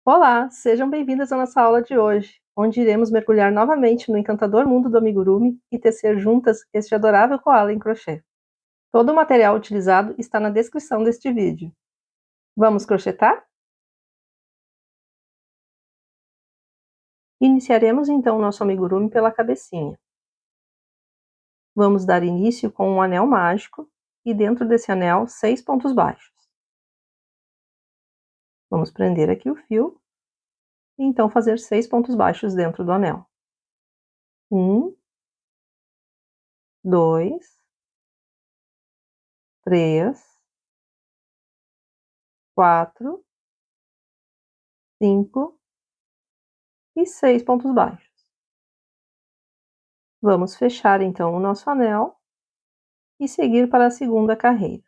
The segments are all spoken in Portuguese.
Olá, sejam bem-vindas à nossa aula de hoje, onde iremos mergulhar novamente no encantador mundo do amigurumi e tecer juntas este adorável koala em crochê. Todo o material utilizado está na descrição deste vídeo. Vamos crochetar? Iniciaremos então o nosso amigurumi pela cabecinha. Vamos dar início com um anel mágico e dentro desse anel 6 pontos baixos. Vamos prender aqui o fio e então fazer 6 pontos baixos dentro do anel. 1, 2, 3, 4, 5 e 6 pontos baixos. Vamos fechar então o nosso anel e seguir para a segunda carreira.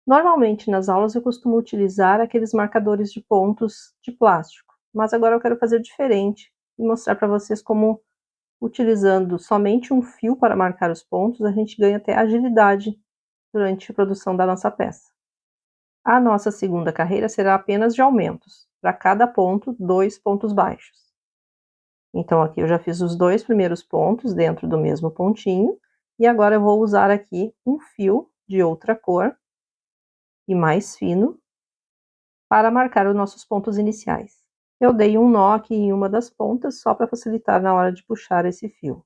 Normalmente nas aulas eu costumo utilizar aqueles marcadores de pontos de plástico, mas agora eu quero fazer diferente e mostrar para vocês como, utilizando somente um fio para marcar os pontos, a gente ganha até agilidade durante a produção da nossa peça. A nossa segunda carreira será apenas de aumentos, para cada ponto 2 pontos baixos. Então aqui eu já fiz os 2 primeiros pontos dentro do mesmo pontinho, e agora eu vou usar aqui um fio de outra cor e mais fino para marcar os nossos pontos iniciais. Eu dei um nó aqui em uma das pontas só para facilitar na hora de puxar esse fio.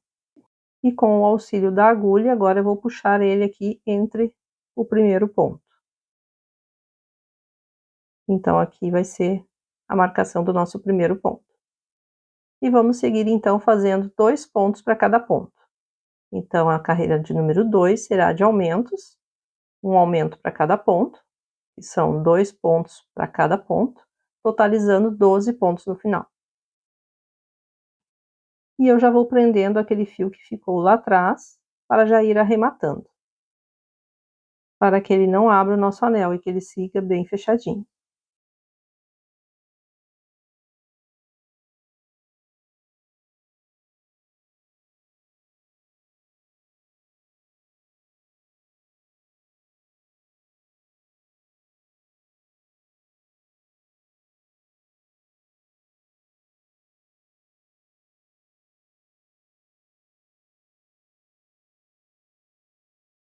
E com o auxílio da agulha, agora eu vou puxar ele aqui entre o primeiro ponto. Então aqui vai ser a marcação do nosso primeiro ponto. E vamos seguir então fazendo 2 pontos para cada ponto. Então a carreira de número 2 será de aumentos, um aumento para cada ponto, que são 2 pontos para cada ponto, totalizando 12 pontos no final. E eu já vou prendendo aquele fio que ficou lá atrás, para já ir arrematando, para que ele não abra o nosso anel e que ele siga bem fechadinho.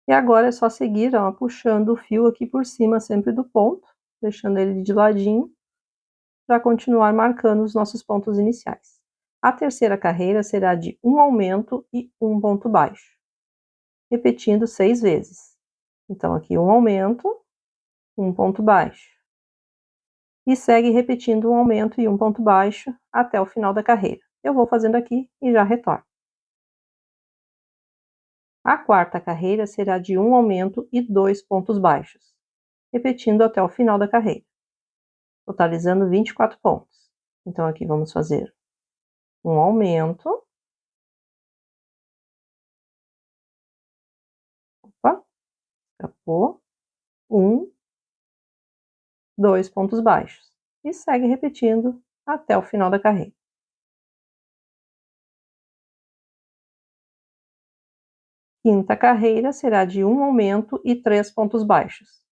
E agora é só seguir, ó, puxando o fio aqui por cima sempre do ponto, deixando ele de ladinho, para continuar marcando os nossos pontos iniciais. A terceira carreira será de um aumento e um ponto baixo, repetindo 6 vezes. Então aqui um aumento, um ponto baixo. E segue repetindo um aumento e um ponto baixo até o final da carreira. Eu vou fazendo aqui e já retorno. A quarta carreira será de um aumento e 2 pontos baixos, repetindo até o final da carreira, totalizando 24 pontos. Então aqui vamos fazer um aumento, opa, escapou, 1, 2 pontos baixos, e segue repetindo até o final da carreira. Quinta carreira será de um aumento e 3 pontos baixos,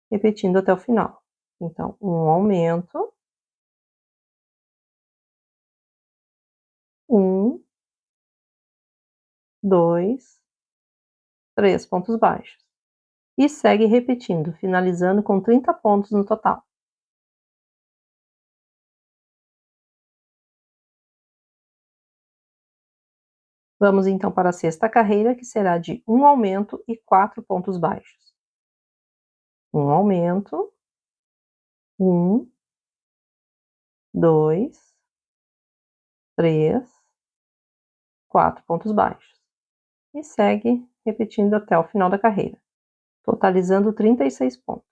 repetindo até o final. Então, um aumento, 1, 2, 3 pontos baixos. E segue repetindo, finalizando com 30 pontos no total. Vamos então para a sexta carreira, que será de um aumento e 4 pontos baixos. Um aumento, 1, 2, 3, 4 pontos baixos. E segue repetindo até o final da carreira, totalizando 36 pontos.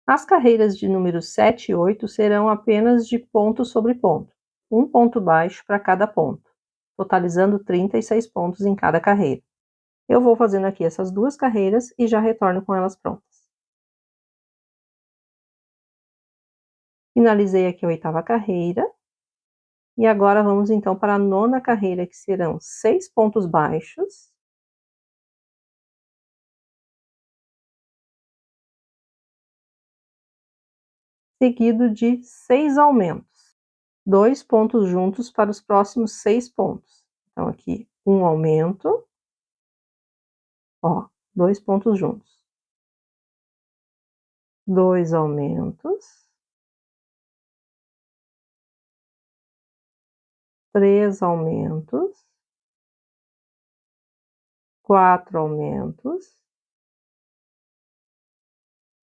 As carreiras de números 7 e 8 serão apenas de ponto sobre ponto, um ponto baixo para cada ponto, totalizando 36 pontos em cada carreira. Eu vou fazendo aqui essas 2 carreiras e já retorno com elas prontas. Finalizei aqui a 8ª carreira. E agora vamos então para a 9ª carreira, que serão 6 pontos baixos, seguido de 6 aumentos. 2 pontos juntos para os próximos 6 pontos. Então, aqui, um aumento, ó, 2 pontos juntos. 2 aumentos. 3 aumentos. 4 aumentos.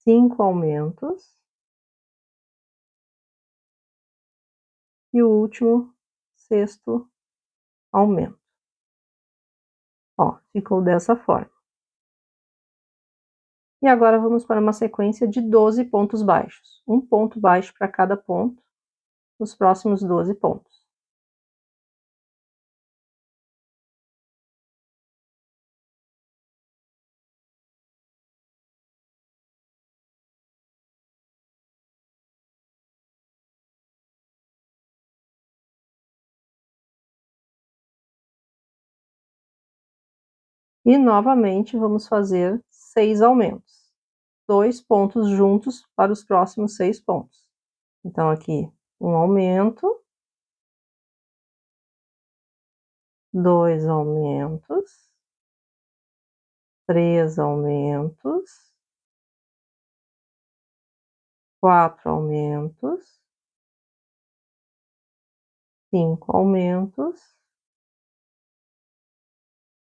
5 aumentos. E o último, 6º aumento. Ó, ficou dessa forma. E agora vamos para uma sequência de 12 pontos baixos. Um ponto baixo para cada ponto, nos próximos 12 pontos. E novamente vamos fazer 6 aumentos. 2 pontos juntos para os próximos 6 pontos. Então, aqui, um aumento. 2 aumentos. 3 aumentos. 4 aumentos. 5 aumentos.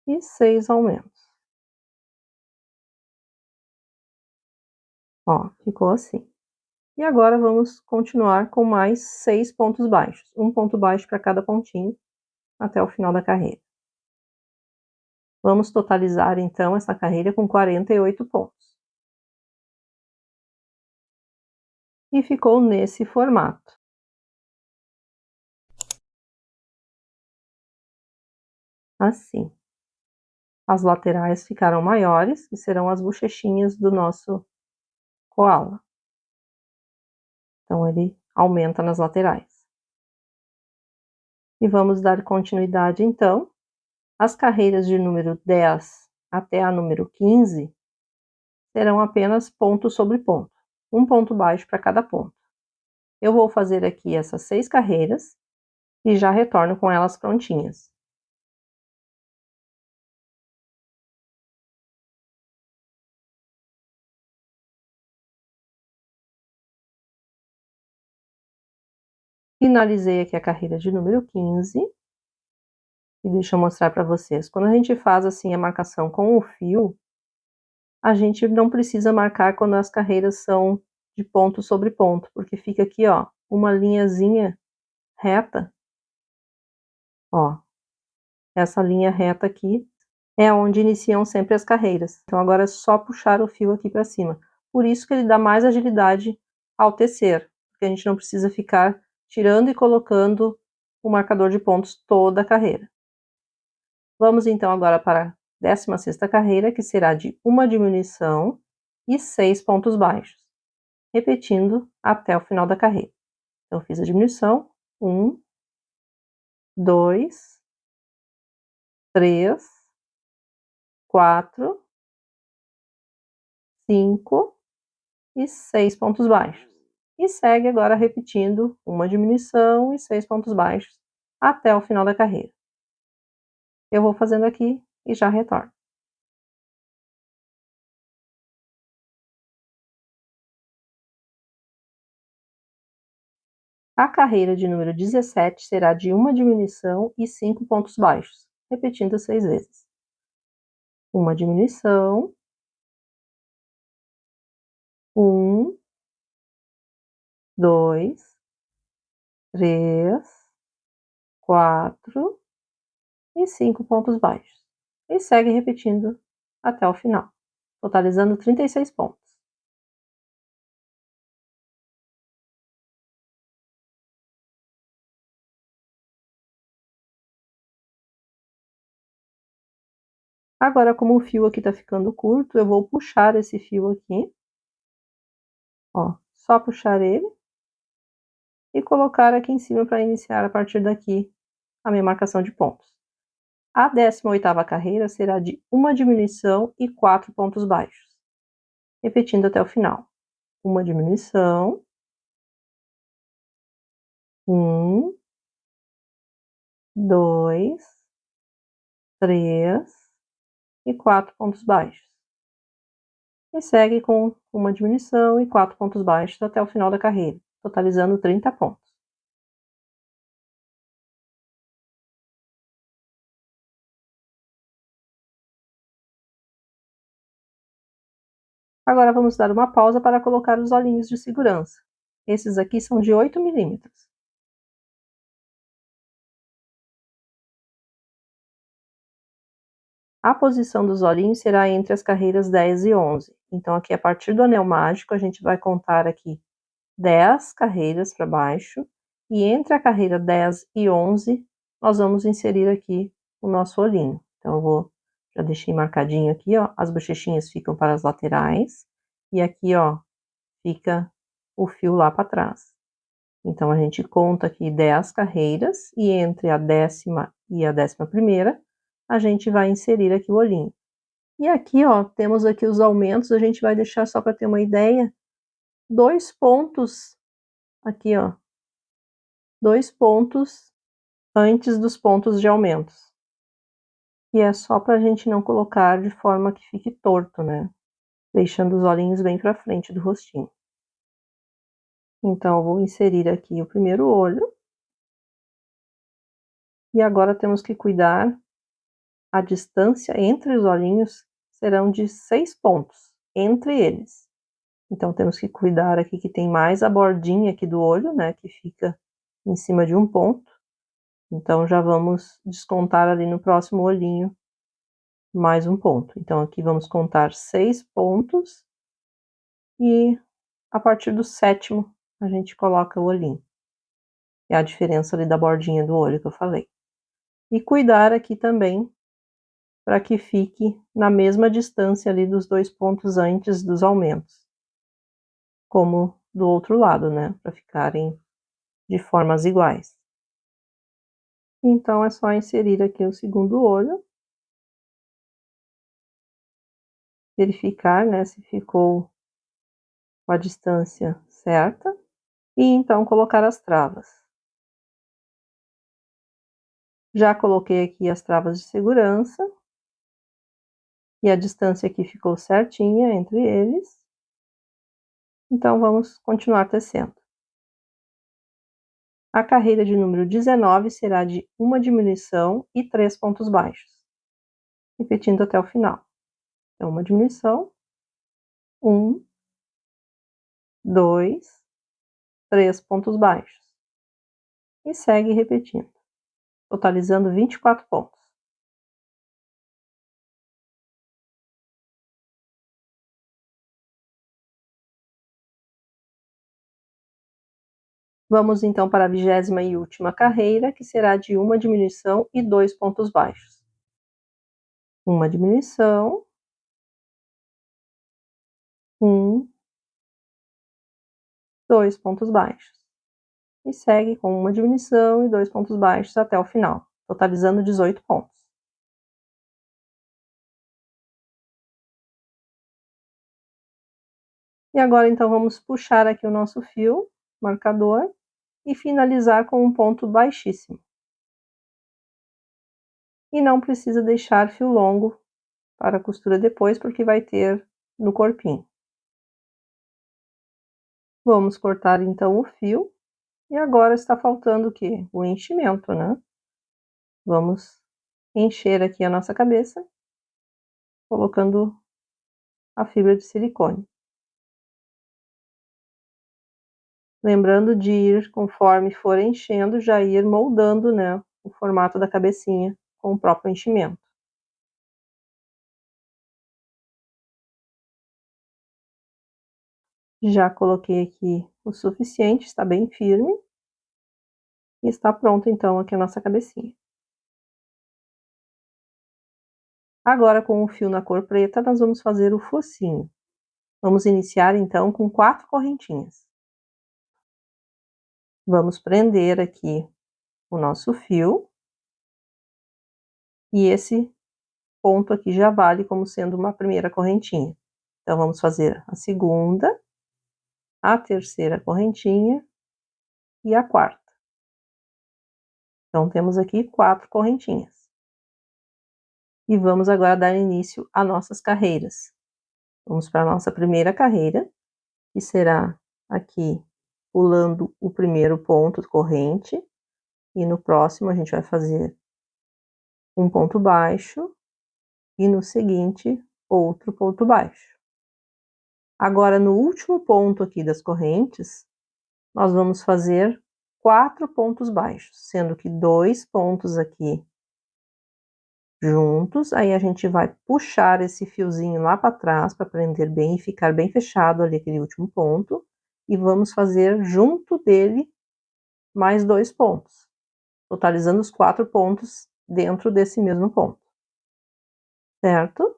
E 6 aumentos. Ó, ficou assim. E agora vamos continuar com mais 6 pontos baixos. Um ponto baixo para cada pontinho, até o final da carreira. Vamos totalizar, então, essa carreira com 48 pontos. E ficou nesse formato. Assim. As laterais ficaram maiores, que serão as bochechinhas do nosso koala. Então, ele aumenta nas laterais. E vamos dar continuidade, então. As carreiras de número 10 até a número 15 serão apenas ponto sobre ponto. Um ponto baixo para cada ponto. Eu vou fazer aqui essas 6 carreiras e já retorno com elas prontinhas. Finalizei aqui a carreira de número 15. E deixa eu mostrar para vocês. Quando a gente faz assim a marcação com o fio, a gente não precisa marcar quando as carreiras são de ponto sobre ponto, porque fica aqui, ó, uma linhazinha reta. Ó, essa linha reta aqui é onde iniciam sempre as carreiras. Então, agora é só puxar o fio aqui para cima. Por isso que ele dá mais agilidade ao tecer, porque a gente não precisa ficar tirando e colocando o marcador de pontos toda a carreira. Vamos então agora para a 16ª carreira, que será de uma diminuição e 6 pontos baixos, repetindo até o final da carreira. Então, fiz a diminuição, 1, 2, 3, 4, 5 e 6 pontos baixos. E segue agora repetindo uma diminuição e 6 pontos baixos até o final da carreira. Eu vou fazendo aqui e já retorno. A carreira de número 17 será de uma diminuição e 5 pontos baixos, repetindo 6 vezes. Uma diminuição, 1, 2, 3, 4 e 5 pontos baixos. E segue repetindo até o final, totalizando 36 pontos. Agora, como o fio aqui tá ficando curto, eu vou puxar esse fio aqui. Ó, só puxar ele. E colocar aqui em cima para iniciar a partir daqui a minha marcação de pontos. A 18ª carreira será de uma diminuição e 4 pontos baixos. Repetindo até o final. Uma diminuição. Um, dois, três e 4 pontos baixos. E segue com uma diminuição e 4 pontos baixos até o final da carreira, totalizando 30 pontos. Agora vamos dar uma pausa para colocar os olhinhos de segurança. Esses aqui são de 8 milímetros. A posição dos olhinhos será entre as carreiras 10 e 11. Então, aqui a partir do anel mágico, a gente vai contar aqui 10 carreiras para baixo. E entre a carreira 10 e 11, nós vamos inserir aqui o nosso olhinho. Então, já deixei marcadinho aqui, ó, as bochechinhas ficam para as laterais. E aqui, ó, fica o fio lá para trás. Então, a gente conta aqui 10 carreiras e entre a 10ª e a 11ª, a gente vai inserir aqui o olhinho. E aqui, ó, temos aqui os aumentos, a gente vai deixar só para ter uma ideia, 2 pontos aqui, ó, 2 pontos antes dos pontos de aumentos. E é só para a gente não colocar de forma que fique torto, né? Deixando os olhinhos bem para frente do rostinho. Então, eu vou inserir aqui o primeiro olho. E agora temos que cuidar, a distância entre os olhinhos serão de 6 pontos, entre eles. Então, temos que cuidar aqui que tem mais a bordinha aqui do olho, né, que fica em cima de um ponto. Então, já vamos descontar ali no próximo olhinho mais um ponto. Então, aqui vamos contar 6 pontos e a partir do 7º a gente coloca o olhinho. É a diferença ali da bordinha do olho que eu falei. E cuidar aqui também para que fique na mesma distância ali dos 2 pontos antes dos aumentos, como do outro lado, né, para ficarem de formas iguais. Então, é só inserir aqui o segundo olho, verificar, né, se ficou com a distância certa, e então colocar as travas. Já coloquei aqui as travas de segurança, e a distância aqui ficou certinha entre eles. Então, vamos continuar tecendo. A carreira de número 19 será de uma diminuição e 3 pontos baixos, repetindo até o final. Então, uma diminuição, 1, 2, 3 pontos baixos. E segue repetindo, totalizando 24 pontos. Vamos então para a 20ª e última carreira, que será de uma diminuição e 2 pontos baixos. Uma diminuição, 1, 2 pontos baixos. E segue com uma diminuição e 2 pontos baixos até o final, totalizando 18 pontos. E agora, então, vamos puxar aqui o nosso fio marcador e finalizar com um ponto baixíssimo. E não precisa deixar fio longo para a costura depois, porque vai ter no corpinho. Vamos cortar, então, o fio. E agora está faltando o quê? O enchimento, né? Vamos encher aqui a nossa cabeça, colocando a fibra de silicone. Lembrando de ir, conforme for enchendo, já ir moldando, né, o formato da cabecinha com o próprio enchimento. Já coloquei aqui o suficiente, está bem firme. E está pronto, então, aqui a nossa cabecinha. Agora, com o fio na cor preta, nós vamos fazer o focinho. Vamos iniciar, então, com 4 correntinhas. Vamos prender aqui o nosso fio. E esse ponto aqui já vale como sendo uma primeira correntinha. Então, vamos fazer a segunda, a terceira correntinha e a quarta. Então, temos aqui 4 correntinhas. E vamos agora dar início às nossas carreiras. Vamos para a nossa primeira carreira, que será aqui, pulando o primeiro ponto corrente, e no próximo a gente vai fazer um ponto baixo, e no seguinte, outro ponto baixo. Agora, no último ponto aqui das correntes, nós vamos fazer 4 pontos baixos, sendo que 2 pontos aqui juntos, aí a gente vai puxar esse fiozinho lá para trás para prender bem e ficar bem fechado ali aquele último ponto, e vamos fazer junto dele mais 2 pontos, totalizando os 4 pontos dentro desse mesmo ponto, certo?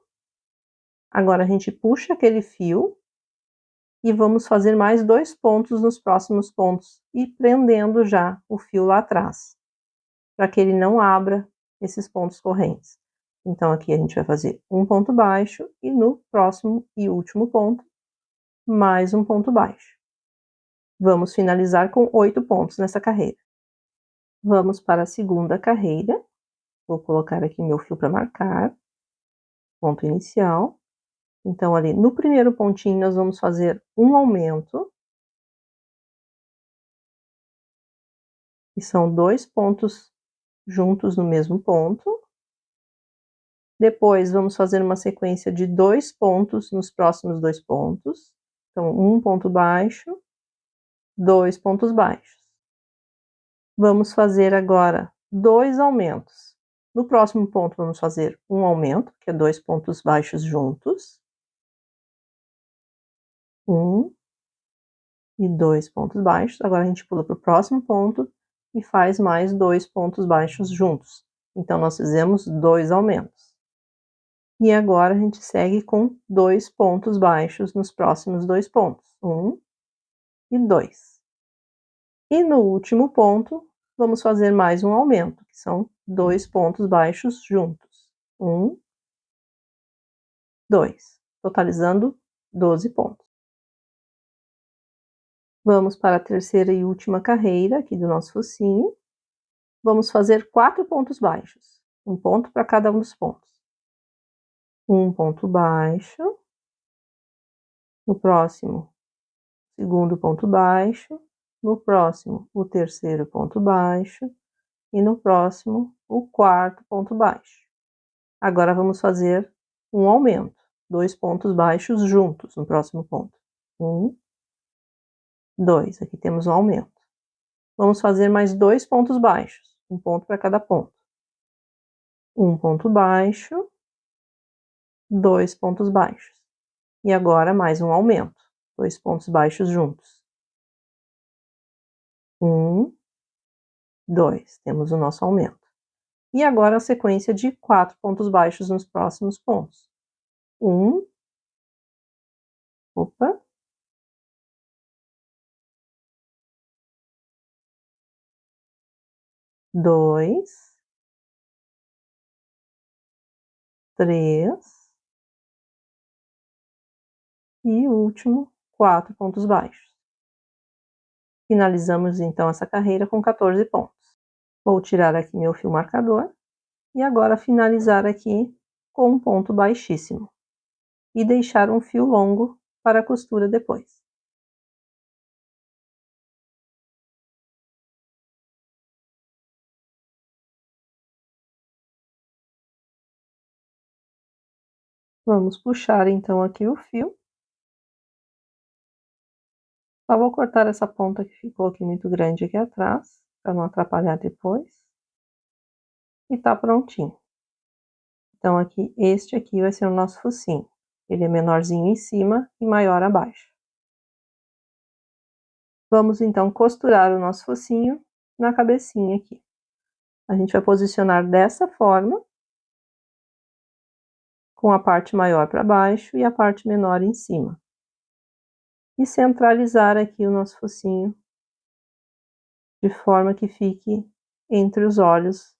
Agora a gente puxa aquele fio e vamos fazer mais 2 pontos nos próximos pontos e prendendo já o fio lá atrás, para que ele não abra esses pontos correntes. Então, aqui a gente vai fazer um ponto baixo e no próximo e último ponto, mais um ponto baixo. Vamos finalizar com 8 pontos nessa carreira. Vamos para a segunda carreira. Vou colocar aqui meu fio para marcar. Ponto inicial. Então, ali no primeiro pontinho, nós vamos fazer um aumento. E são 2 pontos juntos no mesmo ponto. Depois, vamos fazer uma sequência de 2 pontos nos próximos 2 pontos. Então, um ponto baixo, 2 pontos baixos. Vamos fazer agora 2 aumentos. No próximo ponto, vamos fazer um aumento, que é 2 pontos baixos juntos. 1 e 2 pontos baixos. Agora, a gente pula para o próximo ponto e faz mais 2 pontos baixos juntos. Então, nós fizemos 2 aumentos. E agora a gente segue com 2 pontos baixos nos próximos 2 pontos, 1 e 2. E no último ponto, vamos fazer mais um aumento, que são 2 pontos baixos juntos, 1, 2, totalizando 12 pontos. Vamos para a terceira e última carreira aqui do nosso focinho. Vamos fazer 4 pontos baixos, um ponto para cada um dos pontos. Um ponto baixo, no próximo, segundo ponto baixo, no próximo, o terceiro ponto baixo, e no próximo, o quarto ponto baixo. Agora vamos fazer um aumento, 2 pontos baixos juntos no próximo ponto. 1, 2, aqui temos um aumento. Vamos fazer mais 2 pontos baixos, um ponto para cada ponto. Um ponto baixo, 2 pontos baixos. E agora mais um aumento, 2 pontos baixos juntos. 1, 2, temos o nosso aumento. E agora a sequência de 4 pontos baixos nos próximos pontos. 1, 2, 3 e o último, 4 pontos baixos. Finalizamos então essa carreira com 14 pontos. Vou tirar aqui meu fio marcador e agora finalizar aqui com um ponto baixíssimo e deixar um fio longo para a costura depois. Vamos puxar então aqui o fio. Só vou cortar essa ponta que ficou aqui muito grande aqui atrás, para não atrapalhar depois. E tá prontinho. Então, aqui, este aqui vai ser o nosso focinho. Ele é menorzinho em cima e maior abaixo. Vamos, então, costurar o nosso focinho na cabecinha aqui. A gente vai posicionar dessa forma, com a parte maior para baixo e a parte menor em cima. E centralizar aqui o nosso focinho, de forma que fique entre os olhos,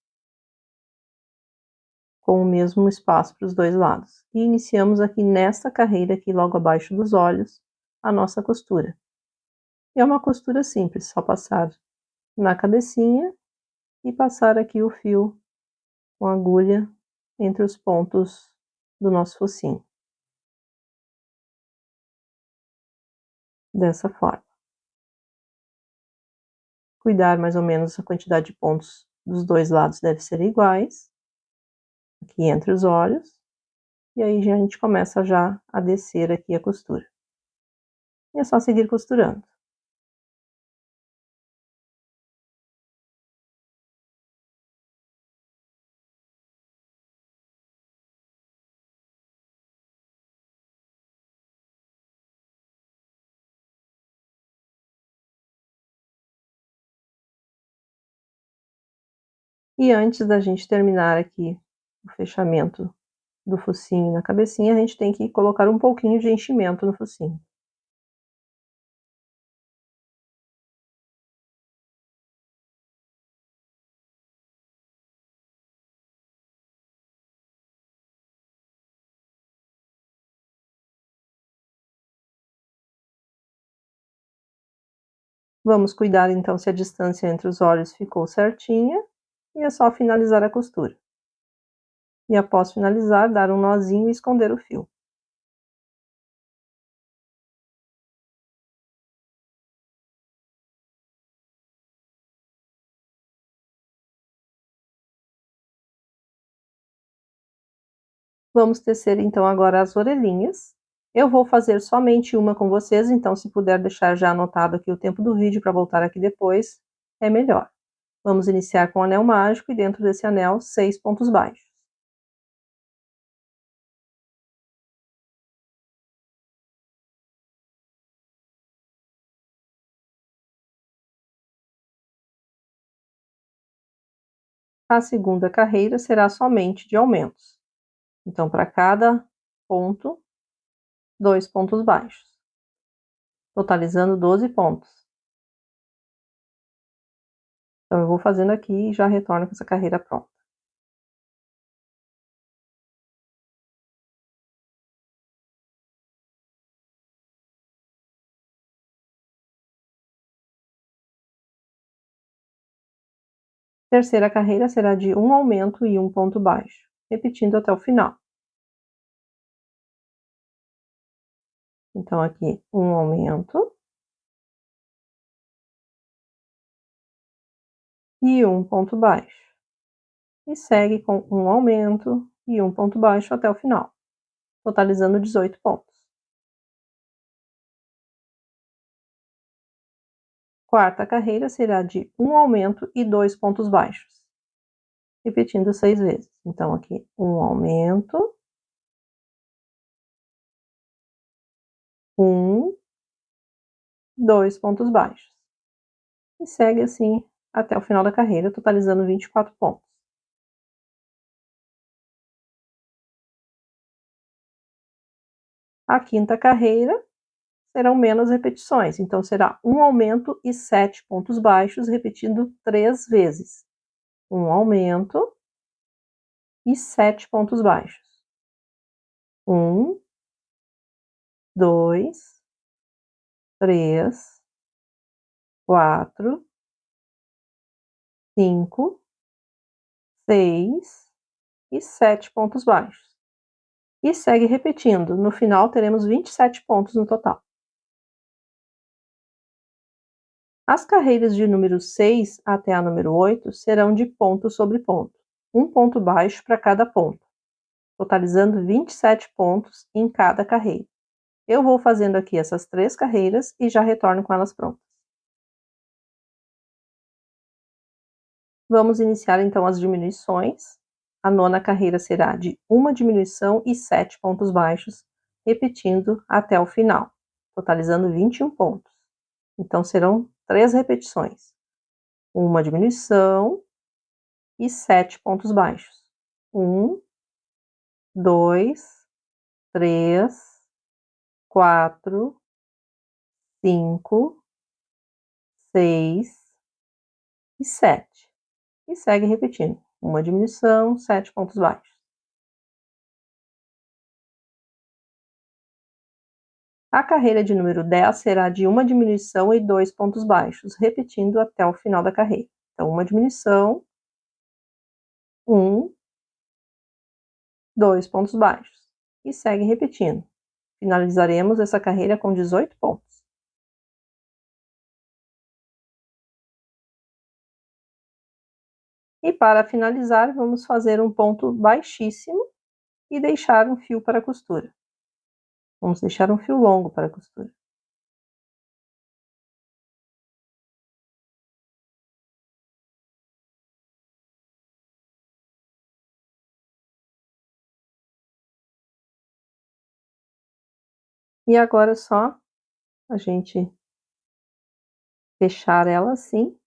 com o mesmo espaço para os dois lados. E iniciamos aqui nessa carreira aqui, logo abaixo dos olhos, a nossa costura. É uma costura simples, só passar na cabecinha e passar aqui o fio com a agulha entre os pontos do nosso focinho. Dessa forma. Cuidar mais ou menos a quantidade de pontos dos dois lados deve ser iguais. Aqui entre os olhos. E aí a gente começa já a descer aqui a costura. E é só seguir costurando. E antes da gente terminar aqui o fechamento do focinho na cabecinha, a gente tem que colocar um pouquinho de enchimento no focinho. Vamos cuidar então se a distância entre os olhos ficou certinha, e é só finalizar a costura. E após finalizar, dar um nozinho e esconder o fio. Vamos tecer então agora as orelhinhas. Eu vou fazer somente uma com vocês, então se puder deixar já anotado aqui o tempo do vídeo para voltar aqui depois, é melhor. Vamos iniciar com o anel mágico e dentro desse anel 6 pontos baixos. A segunda carreira será somente de aumentos. Então, para cada ponto, 2 pontos baixos, totalizando 12 pontos. Então, eu vou fazendo aqui e já retorno com essa carreira pronta. Terceira carreira será de um aumento e um ponto baixo, repetindo até o final. Então, aqui, um aumento e um ponto baixo. E segue com um aumento e um ponto baixo até o final, totalizando 18 pontos. Quarta carreira será de um aumento e 2 pontos baixos, repetindo 6 vezes. Então, aqui, um aumento, um, 2 pontos baixos. E segue assim até o final da carreira, totalizando 24 pontos. A quinta carreira serão menos repetições, então será um aumento e 7 pontos baixos, repetindo 3 vezes. Um aumento e 7 pontos baixos. 1, 2, 3, 4, 5, 6 e 7 pontos baixos. E segue repetindo. No final, teremos 27 pontos no total. As carreiras de número 6 até a número 8 serão de ponto sobre ponto, um ponto baixo para cada ponto, totalizando 27 pontos em cada carreira. Eu vou fazendo aqui essas 3 carreiras e já retorno com elas prontas. Vamos iniciar então as diminuições. A nona carreira será de uma diminuição e 7 pontos baixos, repetindo até o final, totalizando 21 pontos. Então, serão 3 repetições. Uma diminuição e 7 pontos baixos. 1, 2, 3, 4, 5, 6 e 7. E segue repetindo. Uma diminuição, 7 pontos baixos. A carreira de número 10 será de uma diminuição e 2 pontos baixos, repetindo até o final da carreira. Então, uma diminuição 1, 2 pontos baixos. E segue repetindo. Finalizaremos essa carreira com 18 pontos. E para finalizar, vamos fazer um ponto baixíssimo e deixar um fio para a costura. Vamos deixar um fio longo para a costura. E agora é só a gente fechar ela assim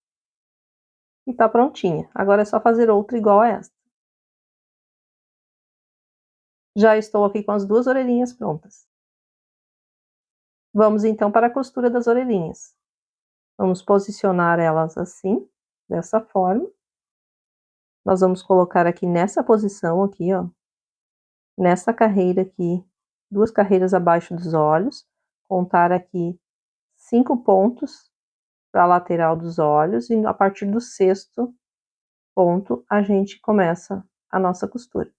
e tá prontinha. Agora é só fazer outra igual a esta. Já estou aqui com as duas orelhinhas prontas. Vamos então para a costura das orelhinhas. Vamos posicionar elas assim, dessa forma. Nós vamos colocar aqui nessa posição aqui, ó, nessa carreira aqui, 2 carreiras abaixo dos olhos, contar aqui 5 pontos para a lateral dos olhos e a partir do 6º ponto a gente começa a nossa costura.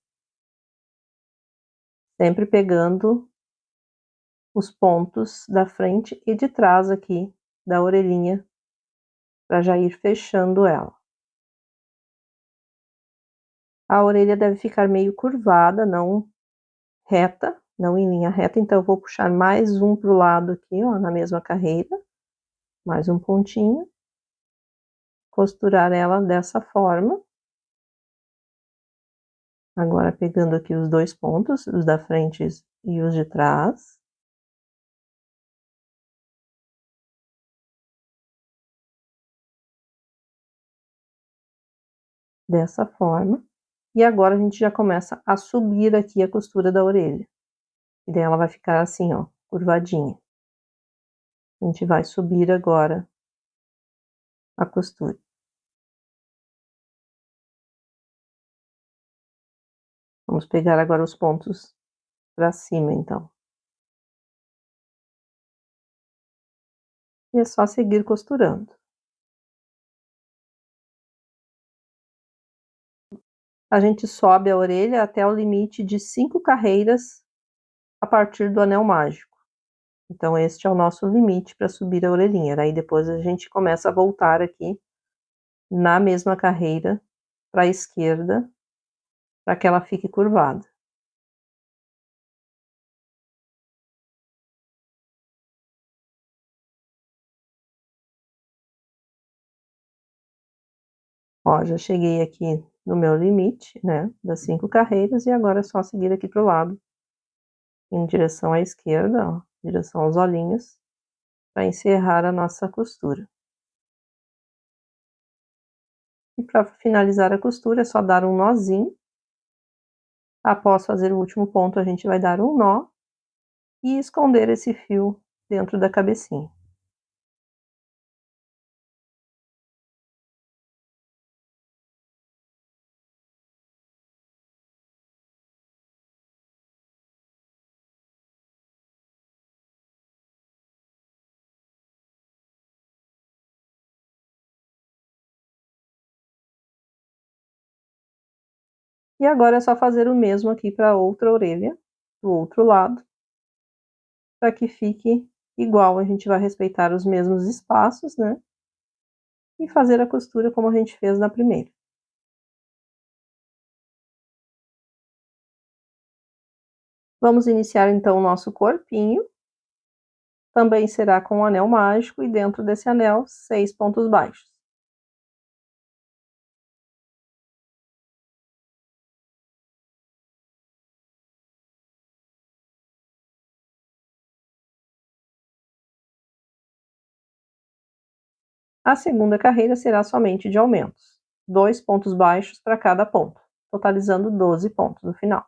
Sempre pegando os pontos da frente e de trás aqui da orelhinha para já ir fechando ela. A orelha deve ficar meio curvada, não reta, não em linha reta, então eu vou puxar mais um pro lado aqui, ó, na mesma carreira, mais um pontinho, costurar ela dessa forma. Agora pegando aqui os 2 pontos, os da frente e os de trás. Dessa forma. E agora a gente já começa a subir aqui a costura da orelha. E daí ela vai ficar assim, ó, curvadinha. A gente vai subir agora a costura. Vamos pegar agora os pontos para cima, então. E é só seguir costurando. A gente sobe a orelha até o limite de 5 carreiras a partir do anel mágico. Então, este é o nosso limite para subir a orelhinha. Daí depois a gente começa a voltar aqui na mesma carreira para a esquerda, para que ela fique curvada. Ó, já cheguei aqui no meu limite, né, das 5 carreiras, e agora é só seguir aqui pro lado, em direção à esquerda, ó, em direção aos olhinhos, para encerrar a nossa costura. E para finalizar a costura, é só dar um nozinho. Após fazer o último ponto, a gente vai dar um nó e esconder esse fio dentro da cabecinha. E agora é só fazer o mesmo aqui para a outra orelha, do outro lado, para que fique igual. A gente vai respeitar os mesmos espaços, né? E fazer a costura como a gente fez na primeira. Vamos iniciar então o nosso corpinho. Também será com um anel mágico e dentro desse anel 6 pontos baixos. A segunda carreira será somente de aumentos, 2 pontos baixos para cada ponto, totalizando 12 pontos no final.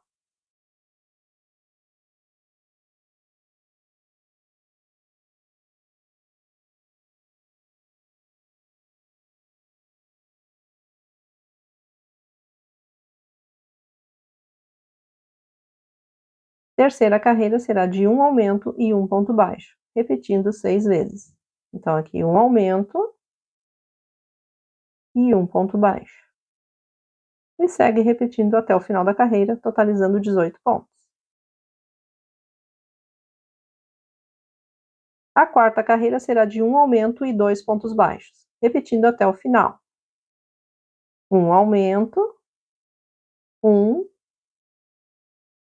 Terceira carreira será de um aumento e um ponto baixo, repetindo 6 vezes. Então, aqui um aumento e um ponto baixo. E segue repetindo até o final da carreira, totalizando 18 pontos. A quarta carreira será de um aumento e 2 pontos baixos, repetindo até o final. Um aumento,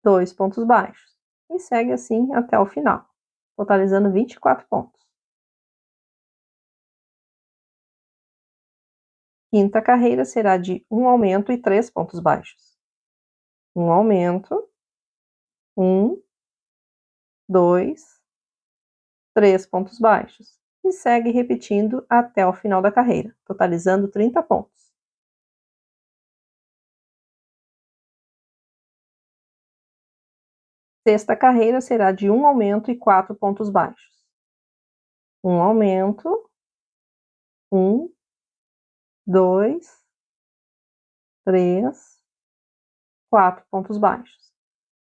2 pontos baixos. E segue assim até o final, totalizando 24 pontos. Quinta carreira será de um aumento e 3 pontos baixos. Um aumento, 2, 3 pontos baixos. E segue repetindo até o final da carreira, totalizando 30 pontos. Sexta carreira será de um aumento e 4 pontos baixos. Um aumento, 2, 3, 4 pontos baixos.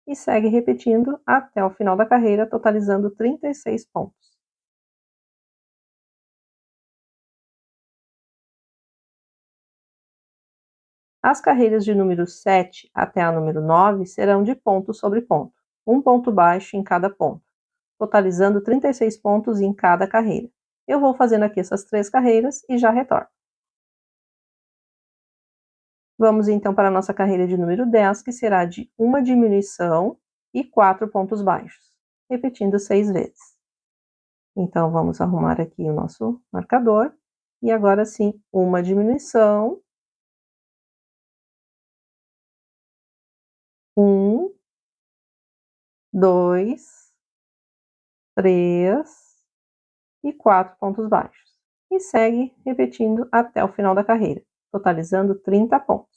E segue repetindo até o final da carreira, totalizando 36 pontos. As carreiras de número 7 até a número 9 serão de ponto sobre ponto, um ponto baixo em cada ponto, totalizando 36 pontos em cada carreira. Eu vou fazendo aqui essas 3 carreiras e já retorno. Vamos então para a nossa carreira de número 10, que será de uma diminuição e 4 pontos baixos, repetindo 6 vezes. Então, vamos arrumar aqui o nosso marcador. E agora sim, uma diminuição, 2, 3 e 4 pontos baixos. E segue repetindo até o final da carreira, totalizando 30 pontos.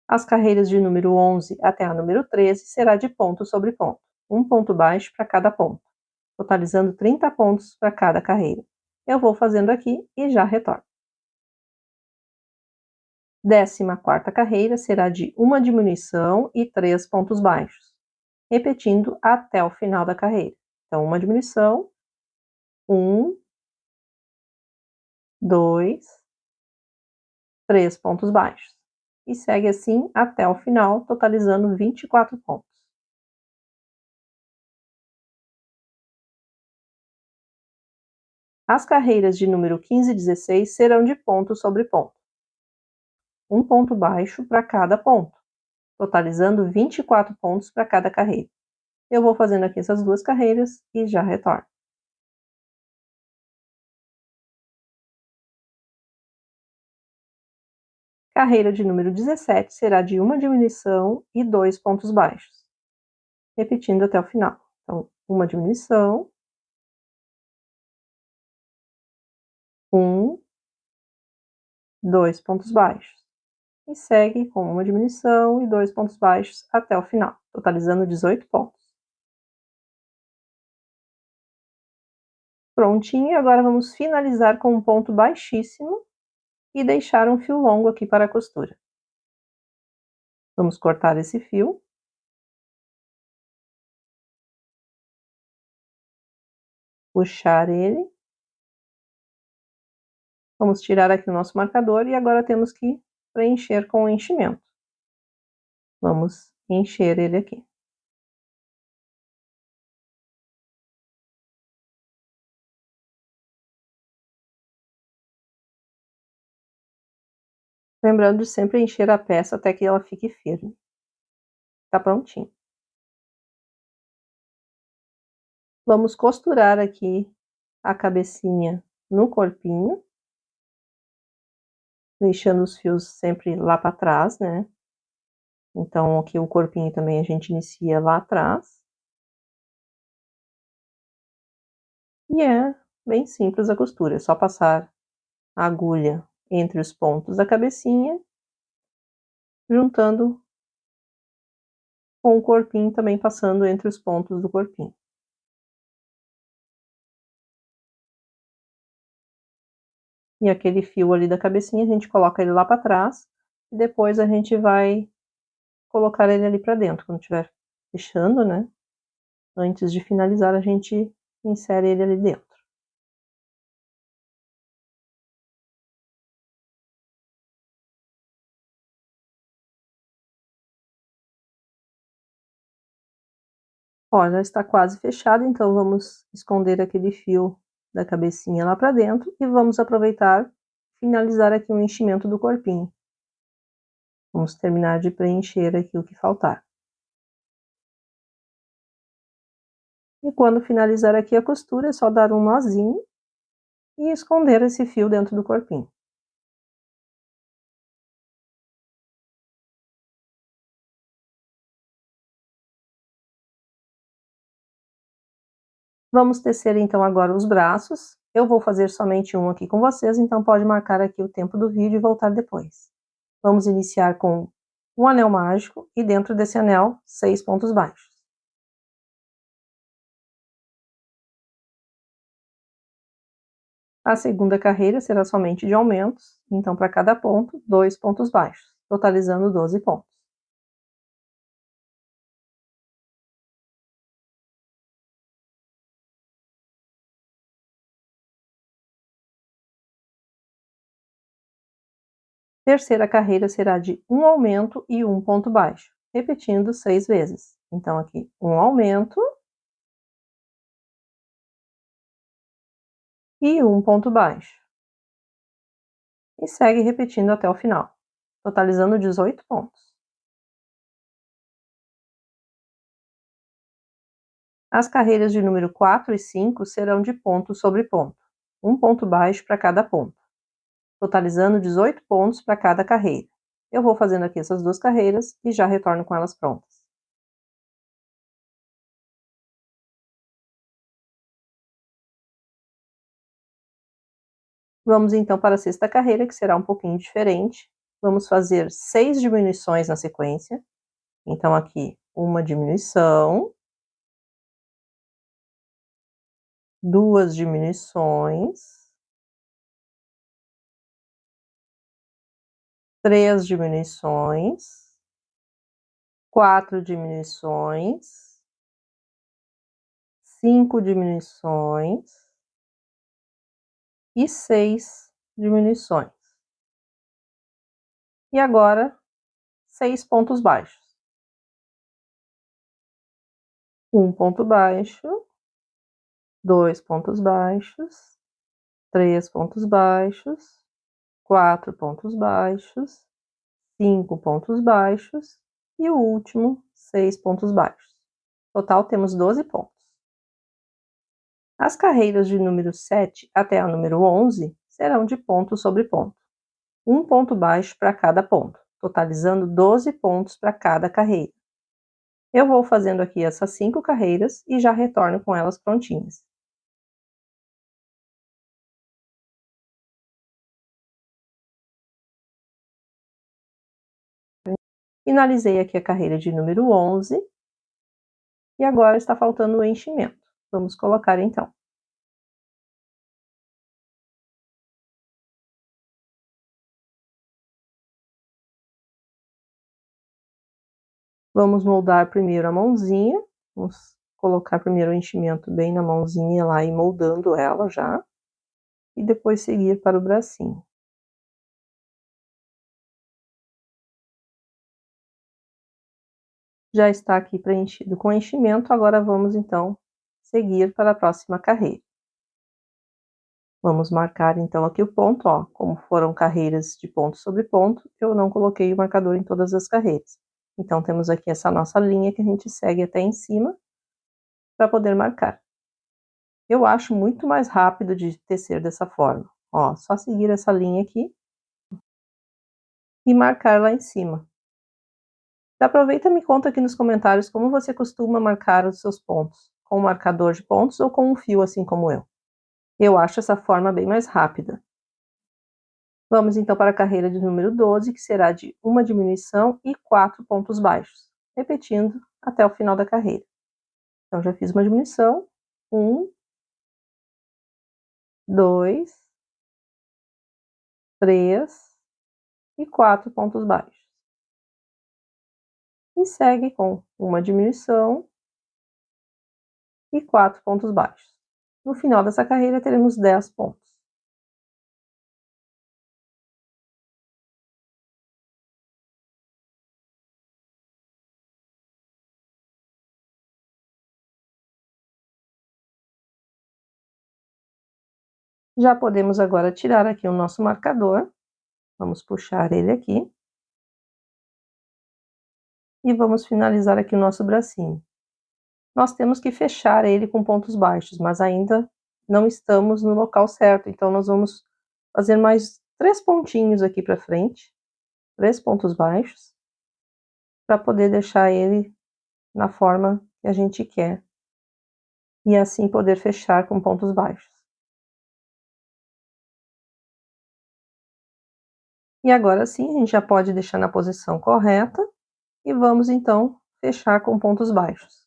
As carreiras de número 11 até a número 13 será de ponto sobre ponto, um ponto baixo para cada ponto, totalizando 30 pontos para cada carreira. Eu vou fazendo aqui e já retorno. 14ª carreira será de uma diminuição e 3 pontos baixos, repetindo até o final da carreira. Então, uma diminuição, 2, 3 pontos baixos. E segue assim até o final, totalizando 24 pontos. As carreiras de número 15 e 16 serão de ponto sobre ponto, um ponto baixo para cada ponto, totalizando 24 pontos para cada carreira. Eu vou fazendo aqui essas 2 carreiras e já retorno. Carreira de número 17 será de uma diminuição e 2 pontos baixos, repetindo até o final. Então, uma diminuição, 2 pontos baixos. E segue com uma diminuição e 2 pontos baixos até o final, totalizando 18 pontos. Prontinho, agora vamos finalizar com um ponto baixíssimo e deixar um fio longo aqui para a costura. Vamos cortar esse fio. Puxar ele. Vamos tirar aqui o nosso marcador e agora temos que preencher com o enchimento. Vamos encher ele aqui. Lembrando de sempre encher a peça até que ela fique firme. Tá prontinho. Vamos costurar aqui a cabecinha no corpinho, deixando os fios sempre lá para trás, né? Então, aqui o corpinho também a gente inicia lá atrás. E é bem simples a costura, é só passar a agulha entre os pontos da cabecinha, juntando com o corpinho também passando entre os pontos do corpinho. E aquele fio ali da cabecinha, a gente coloca ele lá para trás, e depois a gente vai colocar ele ali para dentro, quando estiver fechando, né? Antes de finalizar, a gente insere ele ali dentro. Ó, já está quase fechado, então vamos esconder aquele fio da cabecinha lá para dentro e vamos aproveitar finalizar aqui o enchimento do corpinho. Vamos terminar de preencher aqui o que faltar. E quando finalizar aqui a costura, é só dar um nozinho e esconder esse fio dentro do corpinho. Vamos tecer então agora os braços. Eu vou fazer somente um aqui com vocês, então pode marcar aqui o tempo do vídeo e voltar depois. Vamos iniciar com um anel mágico e dentro desse anel, 6 pontos baixos. A segunda carreira será somente de aumentos, então para cada ponto, 2 pontos baixos, totalizando 12 pontos. Terceira carreira será de um aumento e um ponto baixo, repetindo 6 vezes. Então aqui, um aumento e um ponto baixo. E segue repetindo até o final, totalizando 18 pontos. As carreiras de número 4 e 5 serão de ponto sobre ponto, um ponto baixo para cada ponto, totalizando 18 pontos para cada carreira. Eu vou fazendo aqui essas duas carreiras e já retorno com elas prontas. Vamos então para a sexta carreira, que será um pouquinho diferente. Vamos fazer 6 diminuições na sequência. Então aqui, uma diminuição, 2 diminuições, 3 diminuições, 4 diminuições, 5 diminuições e 6 diminuições. E agora, 6 pontos baixos. Um ponto baixo, 2 pontos baixos, 3 pontos baixos, 4 pontos baixos, 5 pontos baixos e o último, 6 pontos baixos. Total, temos 12 pontos. As carreiras de número 7 até a número 11 serão de ponto sobre ponto. Um ponto baixo para cada ponto, totalizando 12 pontos para cada carreira. Eu vou fazendo aqui essas 5 carreiras e já retorno com elas prontinhas. Finalizei aqui a carreira de número 11 e agora está faltando o enchimento. Vamos colocar então. Vamos moldar primeiro a mãozinha, vamos colocar primeiro o enchimento bem na mãozinha lá e moldando ela já, e depois seguir para o bracinho. Já está aqui preenchido com enchimento, agora vamos então seguir para a próxima carreira. Vamos marcar então aqui o ponto, ó, como foram carreiras de ponto sobre ponto, eu não coloquei o marcador em todas as carreiras. Então temos aqui essa nossa linha que a gente segue até em cima, para poder marcar. Eu acho muito mais rápido de tecer dessa forma, ó, só seguir essa linha aqui e marcar lá em cima. Aproveita e me conta aqui nos comentários como você costuma marcar os seus pontos, com um marcador de pontos ou com um fio assim como eu. Eu acho essa forma bem mais rápida. Vamos então para a carreira de número 12, que será de uma diminuição e 4 pontos baixos, repetindo até o final da carreira. Então já fiz uma diminuição, 1, 2, 3 e 4 pontos baixos. E segue com uma diminuição e 4 pontos baixos, No final dessa carreira, teremos 10 pontos. Já podemos agora tirar aqui o nosso marcador. Vamos puxar ele aqui. E vamos finalizar aqui o nosso bracinho. Nós temos que fechar ele com pontos baixos, mas ainda não estamos no local certo, então nós vamos fazer mais 3 pontinhos aqui para frente, 3 pontos baixos, para poder deixar ele na forma que a gente quer, e assim poder fechar com pontos baixos. E agora sim, a gente já pode deixar na posição correta, e vamos então fechar com pontos baixos,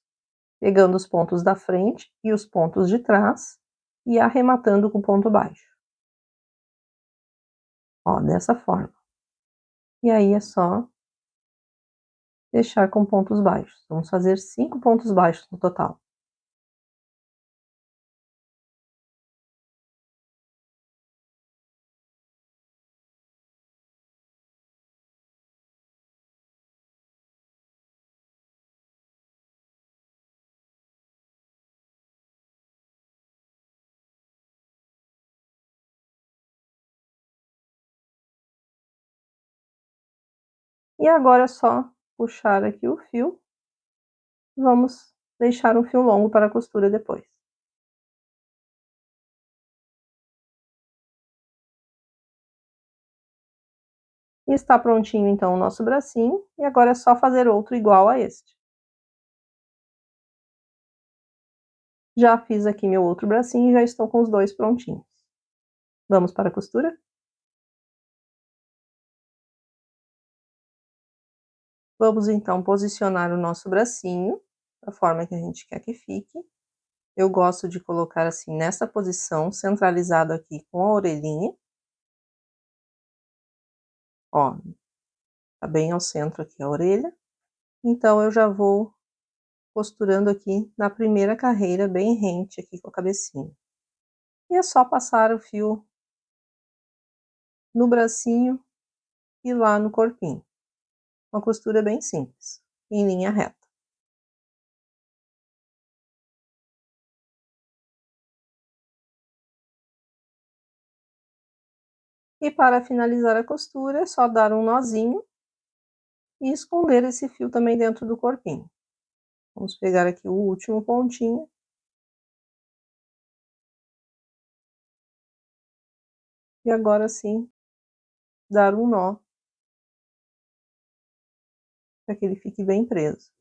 pegando os pontos da frente e os pontos de trás, e arrematando com ponto baixo. Ó, dessa forma. E aí é só fechar com pontos baixos. Vamos fazer 5 pontos baixos no total. E agora é só puxar aqui o fio. Vamos deixar um fio longo para a costura depois. E está prontinho então o nosso bracinho, e agora é só fazer outro igual a este. Já fiz aqui meu outro bracinho e já estou com os dois prontinhos. Vamos para a costura? Vamos então posicionar o nosso bracinho da forma que a gente quer que fique. Eu gosto de colocar assim nessa posição, centralizado aqui com a orelhinha. Ó, tá bem ao centro aqui a orelha. Então eu já vou costurando aqui na primeira carreira, bem rente aqui com a cabecinha. E é só passar o fio no bracinho e lá no corpinho. Uma costura bem simples, em linha reta. E para finalizar a costura, é só dar um nozinho e esconder esse fio também dentro do corpinho. Vamos pegar aqui o último pontinho. E agora sim, dar um nó, para que ele fique bem preso.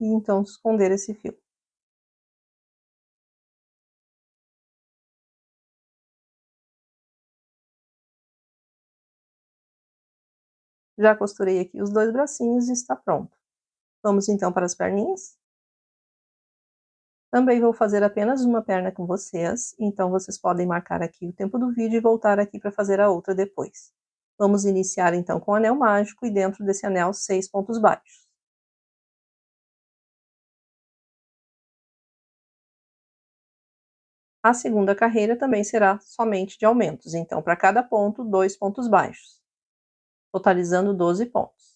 E então esconder esse fio. Já costurei aqui os dois bracinhos e está pronto. Vamos então para as perninhas? Também vou fazer apenas uma perna com vocês, então vocês podem marcar aqui o tempo do vídeo e voltar aqui para fazer a outra depois. Vamos iniciar então com o anel mágico e dentro desse anel 6 pontos baixos. A segunda carreira também será somente de aumentos, então para cada ponto, 2 pontos baixos, totalizando 12 pontos.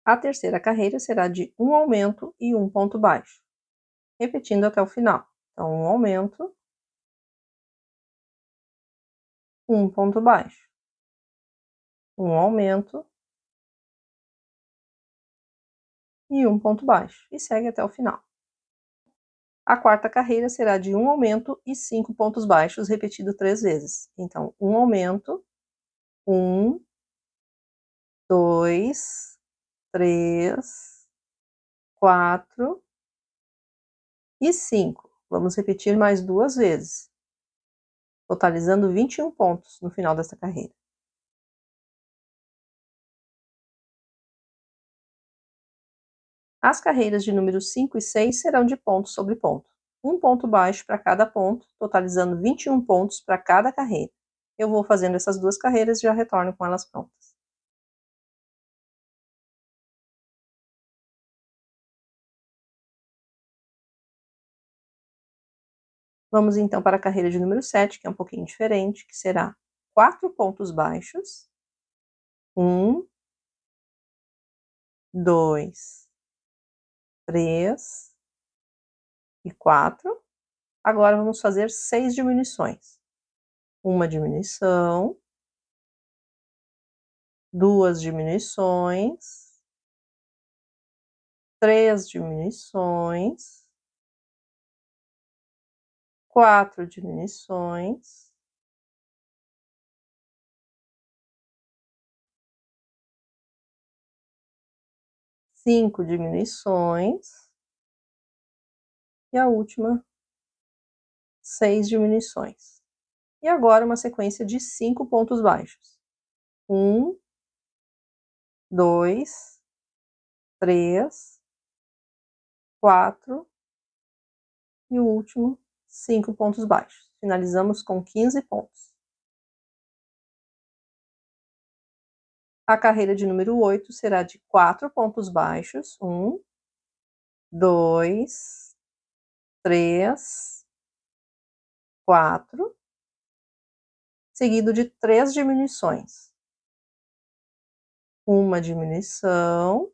A terceira carreira será de um aumento e um ponto baixo, repetindo até o final. Então, um aumento, um ponto baixo, um aumento e um ponto baixo, e segue até o final. A quarta carreira será de um aumento e 5 pontos baixos, repetido 3 vezes. Então, um aumento, 1, 2, 3, 4 e 5. Vamos repetir mais 2 vezes, totalizando 21 pontos no final dessa carreira. As carreiras de número 5 e 6 serão de ponto sobre ponto. Um ponto baixo para cada ponto, totalizando 21 pontos para cada carreira. Eu vou fazendo essas 2 carreiras e já retorno com elas prontas. Vamos então para a carreira de número 7, que é um pouquinho diferente, que será 4 pontos baixos, 1, 2, 3 e 4. Agora vamos fazer 6 diminuições. Uma diminuição, 2 diminuições, 3 diminuições, 4 diminuições, 5 diminuições e a última 6 diminuições. E agora uma sequência de 5 pontos baixos. 1, 2, 3, 4 e o último 5 pontos baixos. Finalizamos com 15 pontos. A carreira de número 8 será de 4 pontos baixos. 1, 2, 3, 4, seguido de 3 diminuições. Uma diminuição,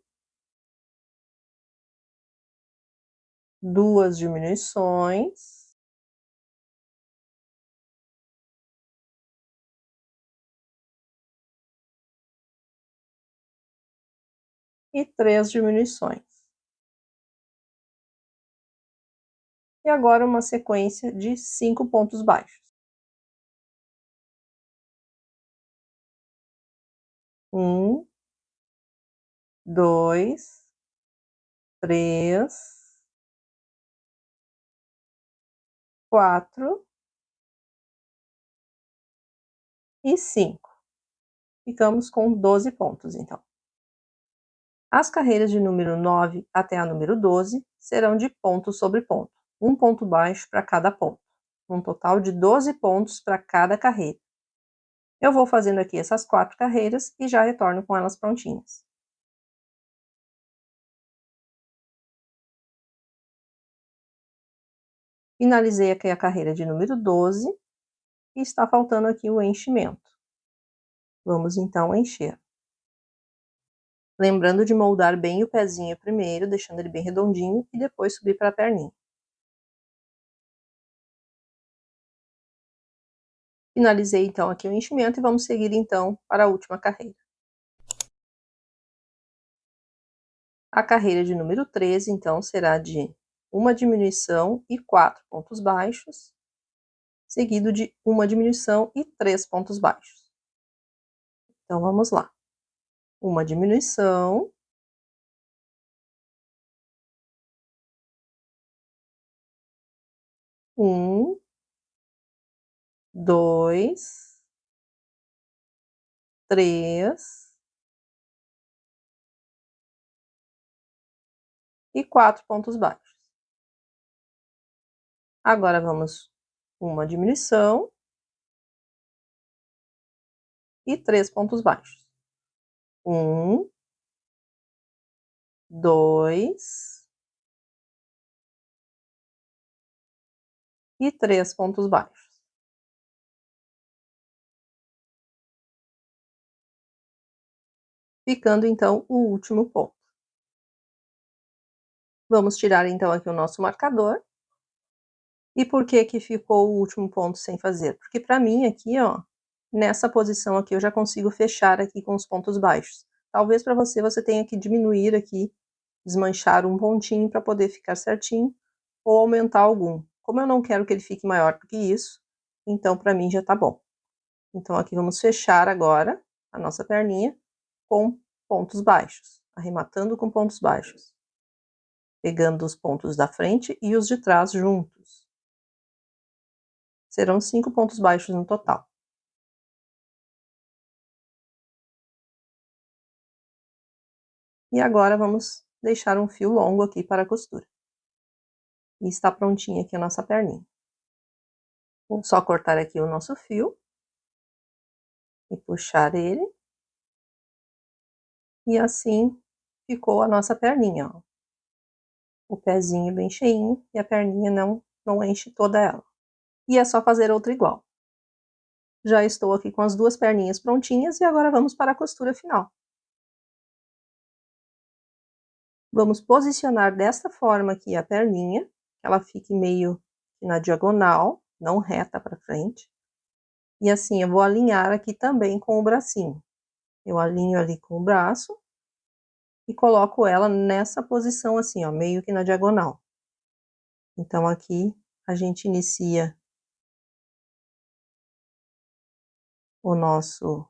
2 diminuições, e 3 diminuições. E agora uma sequência de 5 pontos baixos. 1, 2, 3, 4 e 5. Ficamos com 12 pontos, então. As carreiras de número 9 até a número 12 serão de ponto sobre ponto, um ponto baixo para cada ponto, um total de 12 pontos para cada carreira. Eu vou fazendo aqui essas 4 carreiras e já retorno com elas prontinhas. Finalizei aqui a carreira de número 12 e está faltando aqui o enchimento. Vamos então encher. Lembrando de moldar bem o pezinho primeiro, deixando ele bem redondinho e depois subir para a perninha. Finalizei então aqui o enchimento e vamos seguir então para a última carreira. A carreira de número 13, então, será de uma diminuição e 4 pontos baixos, seguido de uma diminuição e 3 pontos baixos. Então, vamos lá. Uma diminuição, um, 2, 3 e 4 pontos baixos. Agora vamos uma diminuição e 3 pontos baixos. 1, 2 e 3 pontos baixos. Ficando então o último ponto. Vamos tirar então aqui o nosso marcador. E por que que ficou o último ponto sem fazer? Porque para mim aqui, ó, nessa posição aqui eu já consigo fechar aqui com os pontos baixos. Talvez para você, você tenha que diminuir aqui, desmanchar um pontinho para poder ficar certinho, ou aumentar algum. Como eu não quero que ele fique maior do que isso, então para mim já tá bom. Então aqui vamos fechar agora a nossa perninha com pontos baixos, arrematando com pontos baixos. Pegando os pontos da frente e os de trás juntos. Serão 5 pontos baixos no total. E agora vamos deixar um fio longo aqui para a costura. E está prontinha aqui a nossa perninha. Vou só cortar aqui o nosso fio. e puxar ele. E assim ficou a nossa perninha, ó. O pezinho bem cheinho e a perninha não enche toda ela. E é só fazer outra igual. Já estou aqui com as duas perninhas prontinhas e agora vamos para a costura final. Vamos posicionar desta forma aqui a perninha, que ela fique meio na diagonal, não reta para frente. E assim eu vou alinhar aqui também com o bracinho. Eu alinho ali com o braço e coloco ela nessa posição assim, ó, meio que na diagonal. Então aqui a gente inicia o nosso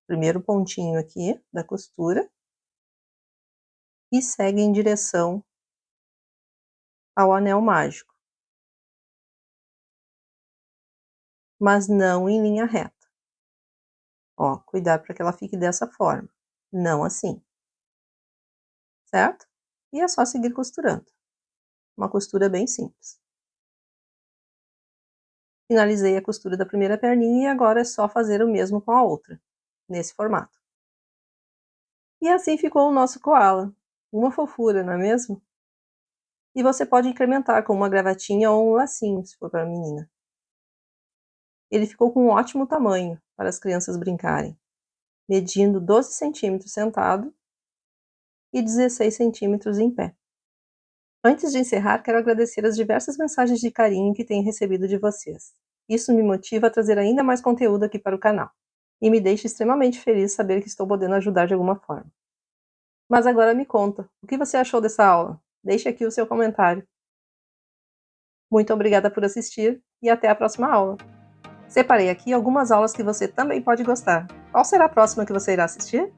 primeiro pontinho aqui da costura e segue em direção ao anel mágico, mas não em linha reta. Ó, cuidar para que ela fique dessa forma, não assim, certo? E é só seguir costurando. Uma costura bem simples. Finalizei a costura da primeira perninha e agora é só fazer o mesmo com a outra, nesse formato. E assim ficou o nosso koala. Uma fofura, não é mesmo? E você pode incrementar com uma gravatinha ou um lacinho, se for para a menina. Ele ficou com um ótimo tamanho para as crianças brincarem, medindo 12 centímetros sentado e 16 centímetros em pé. Antes de encerrar, quero agradecer as diversas mensagens de carinho que tenho recebido de vocês. Isso me motiva a trazer ainda mais conteúdo aqui para o canal. E me deixa extremamente feliz saber que estou podendo ajudar de alguma forma. Mas agora me conta, o que você achou dessa aula? Deixe aqui o seu comentário. Muito obrigada por assistir e até a próxima aula. Separei aqui algumas aulas que você também pode gostar. Qual será a próxima que você irá assistir?